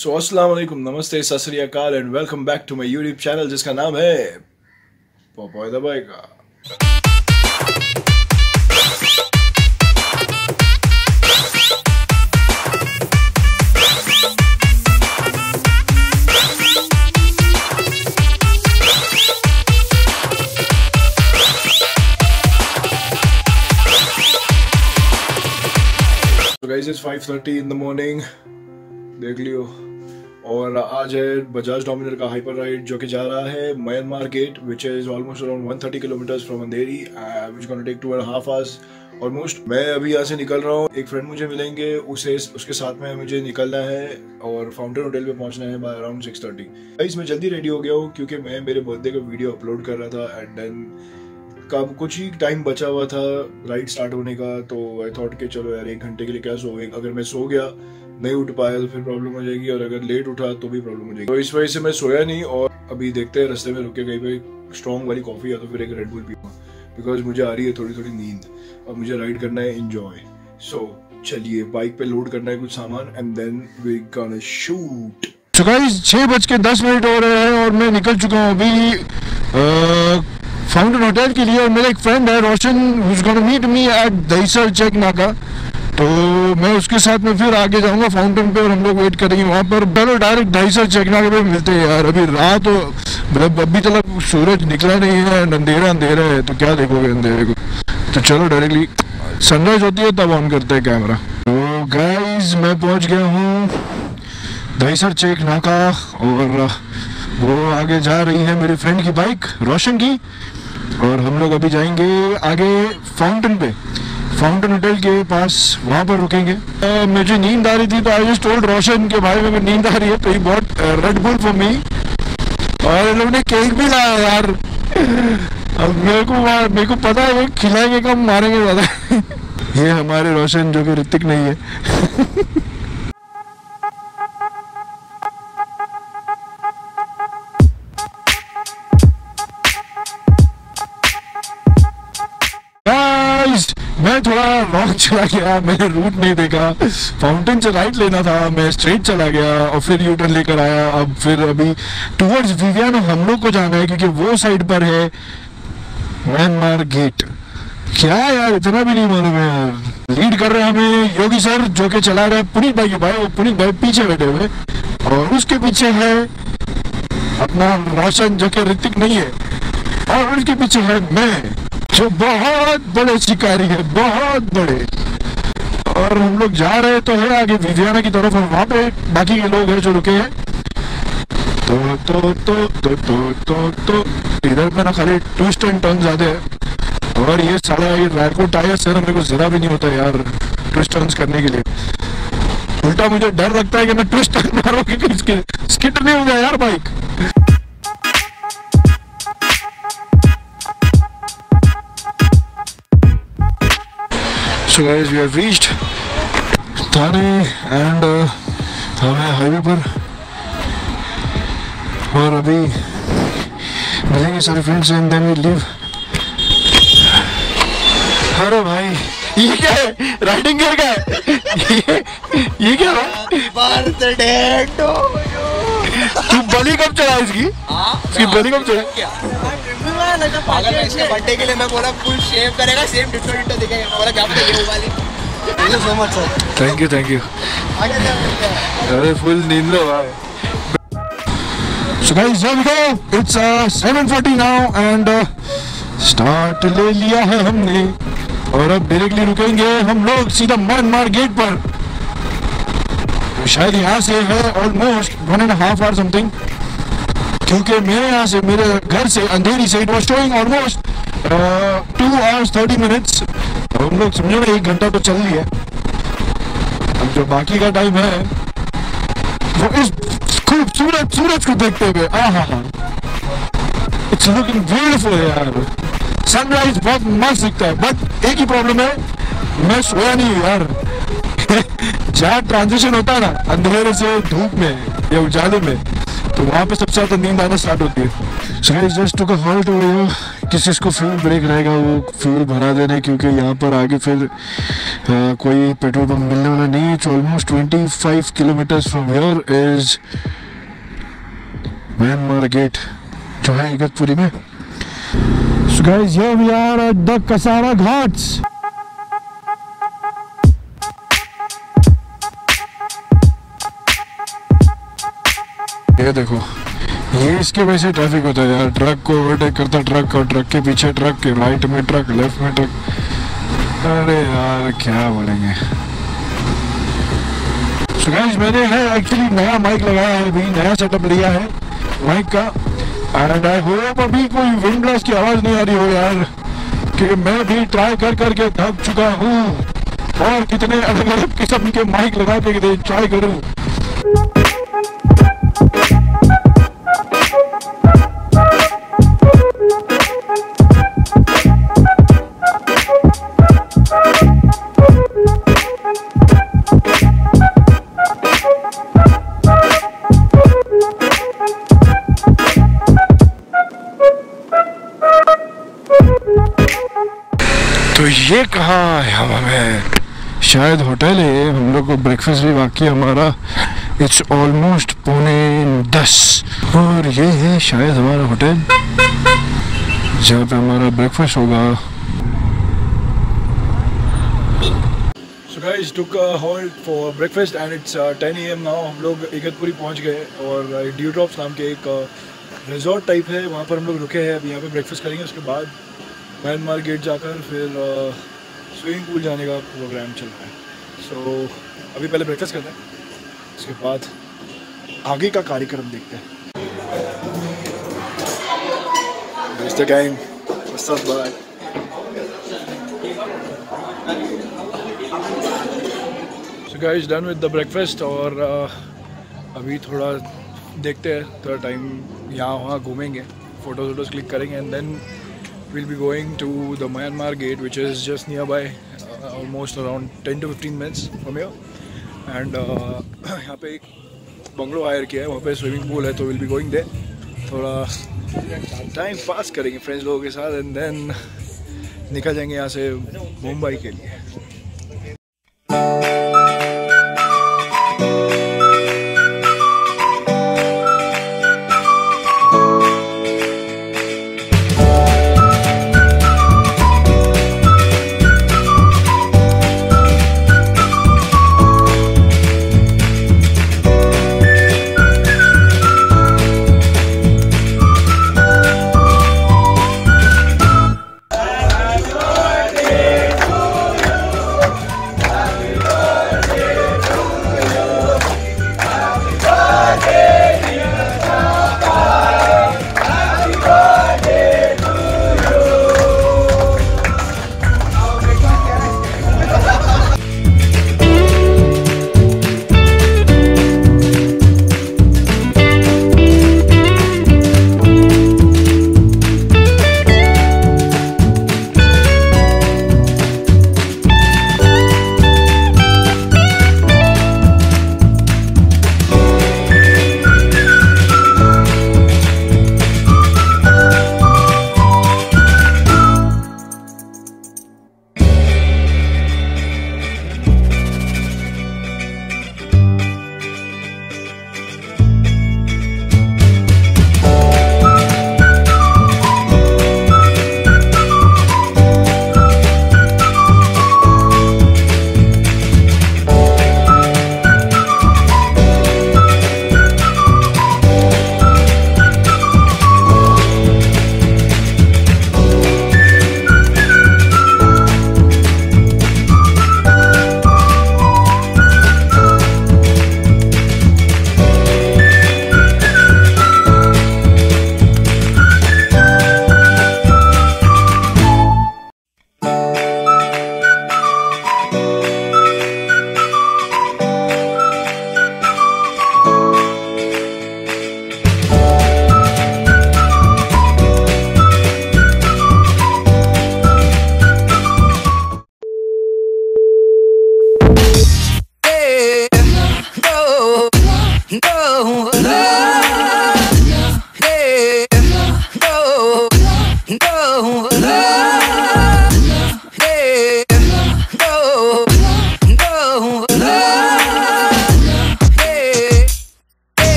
सो अस्सलाम वालेकुम, नमस्ते, Sat Shri Akal and welcome back to my YouTube channel जिसका नाम है Popeye the bike. So guys, it's 5:30 in the morning, देख लियो। और आज है बजाज डोमिनर का हाइपर राइड जो कि जा रहा है Myanmar gate, which is almost around 130 kilometres from Andheri, which gonna take 2.5 hours almost. मैं अभी यहाँ से निकल रहा हूँ, एक फ्रेंड मुझे मिलेंगे, उसके साथ में मुझे निकलना है और फाउंटेन होटल पे पहुँचना है बाय अराउंड 6:30। गाइस मैं जल्दी रेडी हो गया हूँ क्योंकि मैं मेरे बर्थडे का वीडियो अपलोड कर रहा था एंड देन कब कुछ ही टाइम बचा हुआ था राइड स्टार्ट होने का, तो आई थॉट कि चलो यार 1 घंटे के लिए क्या सोएंगे, अगर मैं सो गया नहीं उठ पाया तो फिर प्रॉब्लम हो जाएगी और अगर लेट उठा तो भी प्रॉब्लम हो जाएगी। तो इस वजह से मैं सोया नहीं और अभी देखते हैं रास्ते में रुक के कहीं पे स्ट्रॉन्ग वाली कॉफी या तो फिर एक रेड बुल पीऊंगा बिकॉज मुझे आ रही है थोड़ी थोड़ी नींद और मुझे राइड करना है एंजॉय। सो चलिए बाइक पे लोड करना है कुछ सामान and then we gonna shoot. तो गाइस 6:10 हो रहे हैं और मैं निकल चुका हूँ अभी फाउंटेन होटल के लिए और मेरा एक फ्रेंड है Roshan, who is gonna meet me at Dahisar check नाका, तो मैं उसके साथ में फिर आगे जाऊंगा फाउंटेन पे और हम लोग वेट करेंगे वहाँ पर। चलो डायरेक्ट दहीसर चेक नाके पे मिलते हैं यार। अभी रात हो, अभी तक सूरज निकला नहीं है, अंधेरा है, तो क्या देखोगे अंधेरे को। तो चलो डायरेक्टली सनराइज होती है तब ऑन करते हैं कैमरा। तो गाइज मैं पहुँच गया हूँ दहीसर चेक नाका और वो आगे जा रही है मेरी फ्रेंड की बाइक रोशन की और हम लोग अभी जाएंगे आगे फाउंटेन पे, फाउंटेन होटल के पास, वहाँ पर रुकेंगे। मुझे नींद आ रही थी तो आई जस्ट टोल्ड रोशन के भाई मेरे को नींद आ रही है, तो ही बहुत रेड बुल फॉर मी और इन लोगों ने केक भी लाया यार। अब मेरे को पता है वो खिलाएंगे कम मारेंगे ज़्यादा। ये हमारे रोशन जो कि ऋतिक नहीं है। मैं थोड़ा रॉन्ग चला गया, मैंने रूट नहीं देखा, फाउंटेन से राइट लेना था, मैं स्ट्रेट चला गया और फिर यू टर्न लेकर आया। अब फिर अभी टुवर्ड्स विवियाना हम लोग को जाना है क्योंकि वो साइड पर है म्यांमार गेट। क्या यार इतना भी नहीं मालूम है यार। लीड कर रहे हैं हमें योगी सर जो कि चला रहे हैं पुनीत भाई के भाई, वो पुनीत भाई पीछे बैठे हुए और उसके पीछे है अपना रोशन जो कि ऋतिक नहीं है और उसके पीछे है मैं जो बहुत बड़े शिकारी है, बहुत बड़े। और हम लोग जा रहे तो है आगे विवियाना की तरफ और वहाँ पे बाकी के लोग हैं जो रुके हैं। तो इधर पे ना खाली ट्विस्ट एंड टर्न ज्यादा है और ये सारा ये रैको टायर से मेरे को जरा भी नहीं होता यार ट्विस्ट टर्न्स करने के लिए। उल्टा मुझे डर लगता है कि मैं ट्विस्ट टर्न मारूं कि स्किट नहीं हो गया यार bike. So guys, we have reached Thane and Thane highway पर और अभी मिलेंगे सारे friends and then we leave. अरे भाई ये क्या है, राइडिंग गियर का है ये क्या है? बर्थडे टू तू बलि कब चढ़ा इसकी? इसकी बलि कब चढ़ा? बर्थडे के लिए मैं बोला फुल शेव करेगा, सेम डिफरेंट दिखेगा, बोला क्या आपको ये वाली। Thank you so much sir. Thank you. अरे फुल नींद लो भाई। So guys, here we go. It's 7:40 now and start ले लिया है हमने और अब डायरेक्टली रुकेंगे हम लोग सीधा म्यांमार गेट पर। तो शायद यहाँ से है ऑलमोस्ट 1.5 hour समथिंग, क्योंकि मेरे यहाँ से मेरे घर से अंधेरी से it was showing almost 2 hours 30 minutes। हम लोग समझो ना 1 घंटा तो चल लिया। अब जो बाकी का टाइम है वो इस खूबसूरत सूरज को देखते हुए, इट्स लुकिंग ब्यूटीफुल यार। सनराइज बहुत मस्त दिखता है बट एक ही प्रॉब्लम है, मैं सोया नहीं यार। जहाँ ट्रांजिशन होता है ना अंधेरे से धूप में या उजाले में, तो वहाँ पे सबसे ज्यादा नींद आना स्टार्ट होती है। So guys, just took a halt over here किस किस को फ्यूल ब्रेक रहेगा वो फ्यूल भरा देने, क्योंकि यहाँ पर आगे फिर कोई पेट्रोल पंप मिलने वाला नहीं है। It's almost 25 kilometres from here is Myanmar gate जो है इगतपुरी में। So guys, here we are at the Kasara Ghats. ये देखो, ये इसके वजह से ट्रैफिक होता है यार। ट्रक को ओवरटेक करता ट्रक, और ट्रक के पीछे ट्रक, के राइट में ट्रक, लेफ्ट में ट्रक। अरे यार क्या बोलेंगे। So guys, मैंने है एक्चुअली नया माइक लगाया है, अभी नया सेटअप लिया है माइक का। एंड आई होप अभी कोई विंड ब्लास्ट की आवाज़ नहीं आ रही हो यार, क्योंकि मैं भी ट्राई कर करके थक चुका हूँ और कितने अलग अलग किस्म के माइक लगा के ट्राई करूँ। तो ये कहाँ है, हमें शायद होटल है, हम लोग को ब्रेकफास्ट भी बाकी है हमारा। इट्स ऑलमोस्ट 9:45 और ये है शायद हमारा होटल जहाँ पे हमारा ब्रेकफास्ट होगा। So guys, took a halt for breakfast and it's 10 AM now। हम लोग इगतपुरी पहुँच गए और ड्यू ड्रॉप्स नाम के एक रिजॉर्ट टाइप है, वहाँ पर हम लोग रुके हैं। अभी यहाँ पे ब्रेकफास्ट करेंगे, उसके बाद म्यांमार गेट जाकर फिर स्विमिंग पूल जाने का प्रोग्राम चल रहा है। सो अभी पहले ब्रेकफास्ट करते हैं, उसके बाद आगे का कार्यक्रम देखते हैं। Mr. Gang, what's up, bye? So guys, done with the breakfast और अभी थोड़ा देखते हैं, थोड़ा टाइम यहाँ वहाँ घूमेंगे, फोटोज क्लिक करेंगे and then we'll be going to the Myanmar gate, which is just nearby, almost around 10 to 15 minutes from here. And यहाँ पे एक बंगलो हायर किया है, वहाँ पे स्विमिंग पूल है, तो we'll be going there. थोड़ा टाइम पास करेंगे फ्रेंड्स लोगों के साथ एंड देन निकल जाएंगे यहाँ से मुंबई के लिए।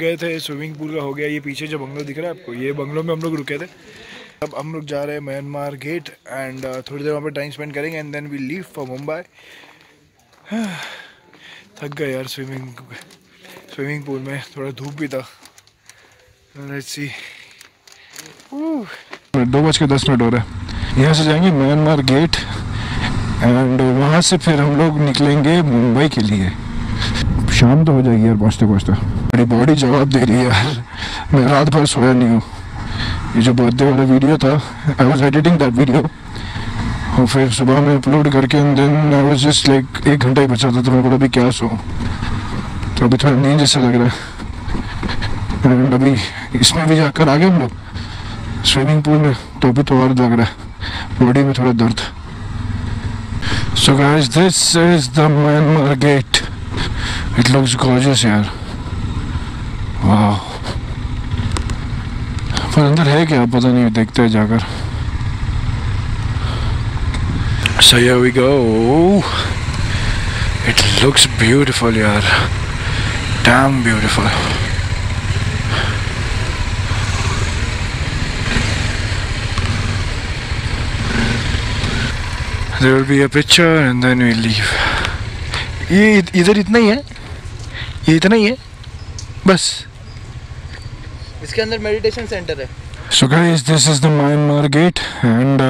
गए थे, स्विमिंग पूल का हो गया। ये पीछे जो बंगलो दिख रहा है आपको, ये बंगलो में हम लोग रुके थे। अब हम लोग जा रहे हैं म्यांमार गेट एंड थोड़ी देर वहाँ पे टाइम स्पेंड करेंगे and then we leave for Mumbai. थक गए यार स्विमिंग पूल में, थोड़ा धूप भी था। Let's see. 2:10 हो रहा है। यहाँ से जाएंगे म्यांमार गेट एंड वहाँ से फिर हम लोग निकलेंगे मुंबई के लिए। शाम तो हो जाएगी यार पहुँचते पहुँचते। मेरी बॉडी जवाब दे रही है यार, मैं रात भर सोया नहीं हूँ। ये जो बर्थडे वाला वीडियो था, I was editing that video और फिर सुबह में अपलोड करके and then I was just like 1 घंटा ही बचा था, तो मेरे को अभी क्या सो, तो अभी थोड़ा नींद जैसा लग रहा है। एंड अभी इसमें भी जाकर आ गए हम लोग स्विमिंग पूल में, तो अभी तो और लग रहा है बॉडी में थोड़ा दर्द। So guys, this is the Myanmar gate. It looks gorgeous यार, वाह। पर अंदर है क्या पता नहीं, देखते हैं जाकर। So here we go. It looks beautiful yaar, damn beautiful. There will be a picture and then we leave. ये इधर इतना ही है, ये इतना ही है बस। इसके अंदर मेडिटेशन सेंटर है। So guys, this is the Myanmar gate and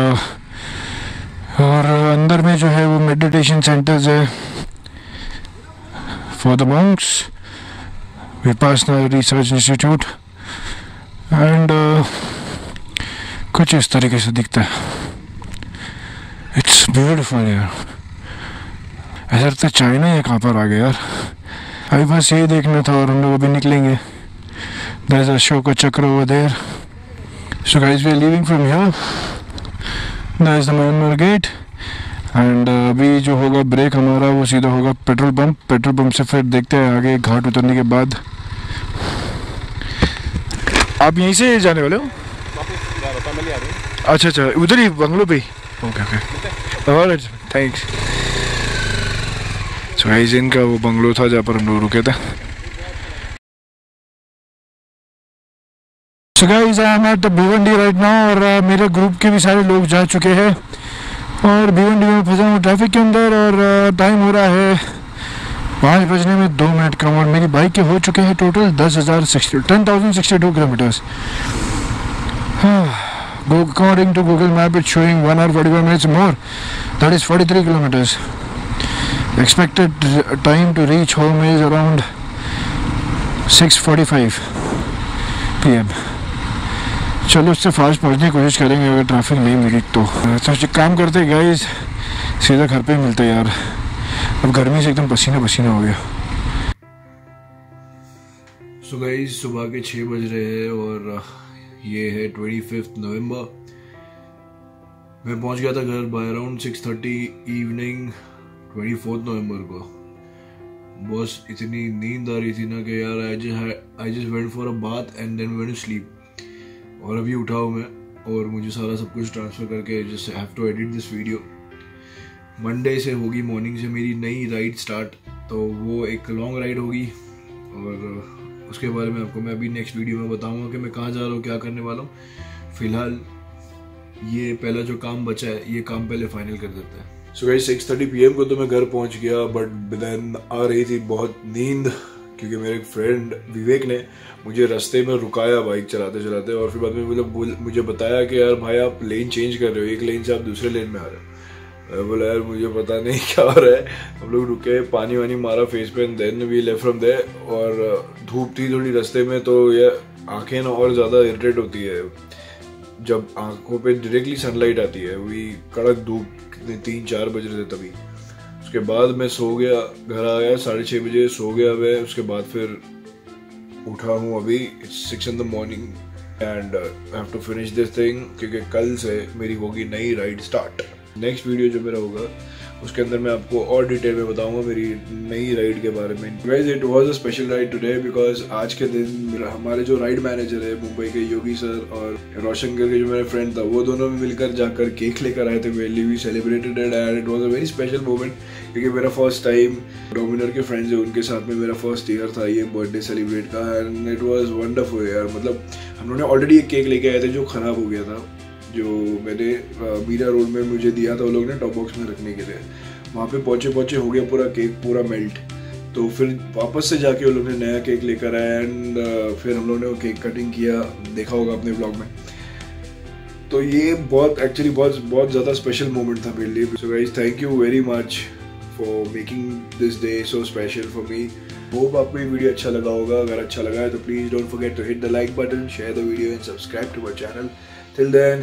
और अंदर में जो है वो मेडिटेशन सेंटर्स है for the monks, Vipassana research institute and कुछ इस तरीके से दिखता है। इट्स ब्यूटीफुल यार, ऐसा लगता है चाइना या कहाँ पर आ गया यार। अभी बस यही देखना था और हम लोग अभी निकलेंगे। There is a Ashoka Chakra over there. So guys, we are leaving from here. That is the Myanmar gate and अभी जो होगा ब्रेक हमारा वो सीधा होगा पेट्रोल पंप से फिर देखते हैं आगे घाट उतरने के बाद। आप यहीं से जाने वाले हो? अच्छा, उधर ही बंगलो पे ही। Okay alright, thanks. So guys, इनका वो बंगलो था जहाँ पर हम लोग रुके थे। So guys, I am at Bhiwandi right now और मेरे ग्रुप के भी सारे लोग जा चुके हैं और भिवंडी में फंसा हूँ ट्रैफिक के अंदर और टाइम हो रहा है 5 बजने में 2 मिनट कम और मेरी बाइक के हो चुके हैं total 10,062 kilometres. According to Google Map, it's showing 1 hour 45 minutes more. That is 43 kilometers. Expected time to reach home is around 6:45 PM. चलो उससे फास्ट पहुंचने की कोशिश करेंगे अगर ट्रैफिक नहीं मिली तो। एक काम करते गाइस, सीधा घर पे मिलते यार। अब गर्मी से एकदम पसीना हो गया। सो गाइस, सुबह के 6 बज रहे हैं और ये है 25 नवंबर। मैं पहुंच गया था घर बाय अराउंड 6:30 इवनिंग 24 नवंबर को। बस इतनी नींद आ रही थी ना कि यार I just went for a bath and then went to sleep. और अभी उठा हूँ मैं और मुझे सारा सब कुछ ट्रांसफ़र करके just have to edit this video. Monday से होगी मॉर्निंग से मेरी नई राइड स्टार्ट, तो वो एक लॉन्ग राइड होगी और उसके बारे में आपको मैं अभी नेक्स्ट वीडियो में बताऊंगा कि मैं कहाँ जा रहा हूँ, क्या करने वाला हूँ। फिलहाल ये पहला जो काम बचा है ये काम पहले फाइनल कर देते हैं। सो गाइस, 6:30 PM को तो मैं घर पहुँच गया, बट देन आ रही थी बहुत नींद क्योंकि मेरे एक फ्रेंड विवेक ने मुझे रास्ते में रुकाया बाइक चलाते चलाते और फिर बाद में मुझे बताया कि यार भाई आप लेन चेंज कर रहे हो, एक लेन से आप दूसरे लेन में आ रहे हो। मैं बोला यार मुझे पता नहीं क्या हो रहा है। हम लोग रुके, पानी वानी मारा फेस पे and then we left from there. और धूप थी थोड़ी रास्ते में, तो ये आंखें ना और ज़्यादा इरिटेट होती है जब आंखों पे डायरेक्टली सनलाइट आती है। वही कड़क धूप 3-4 बज रहे थे तभी। उसके बाद मैं सो गया, घर आया 6:30 बजे, सो गया मैं। उसके बाद फिर उठा हूँ अभी, it's 6 in the morning and I have to finish this thing क्योंकि कल से मेरी होगी नई राइड स्टार्ट। नेक्स्ट वीडियो जो मेरा होगा उसके अंदर मैं आपको और डिटेल में बताऊंगा मेरी नई राइड के बारे में। Guys it was a special ride today because आज के दिन हमारे जो राइड मैनेजर है मुंबई के योगी सर और रोशन करके जो मेरा फ्रेंड था, वो दोनों मिलकर जाकर केक लेकर आए थे मेरे लिए। We celebrated it and it was a very special moment क्योंकि मेरा फर्स्ट टाइम डोमिनर के फ्रेंड्स है उनके साथ में मेरा फर्स्ट ईयर था ये बर्थडे सेलिब्रेट का एंड इट वाज वंडरफुल यार। मतलब हम लोगों ने ऑलरेडी एक केक लेके आए थे जो ख़राब हो गया था, जो मैंने मीरा रोड में मुझे दिया था वो लोग ने टॉप बॉक्स में रखने के लिए। वहाँ पे पहुँचे हो गया पूरा केक पूरा मेल्ट, तो फिर वापस से जाके वो लोग ने नया केक लेकर आया एंड फिर हम लोग ने वो केक कटिंग किया, देखा होगा अपने ब्लॉग में। तो ये बहुत ज़्यादा स्पेशल मोमेंट था मेरे लिए। So guys thank you very much for making this day so special for me. Hope आपको ये वीडियो अच्छा लगा होगा। अगर अच्छा लगा है तो please don't forget to hit the like button, share the video and subscribe to our channel. Till then,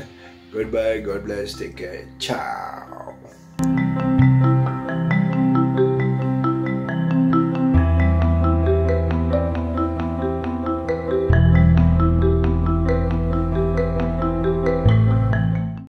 goodbye, God bless, take care, ciao.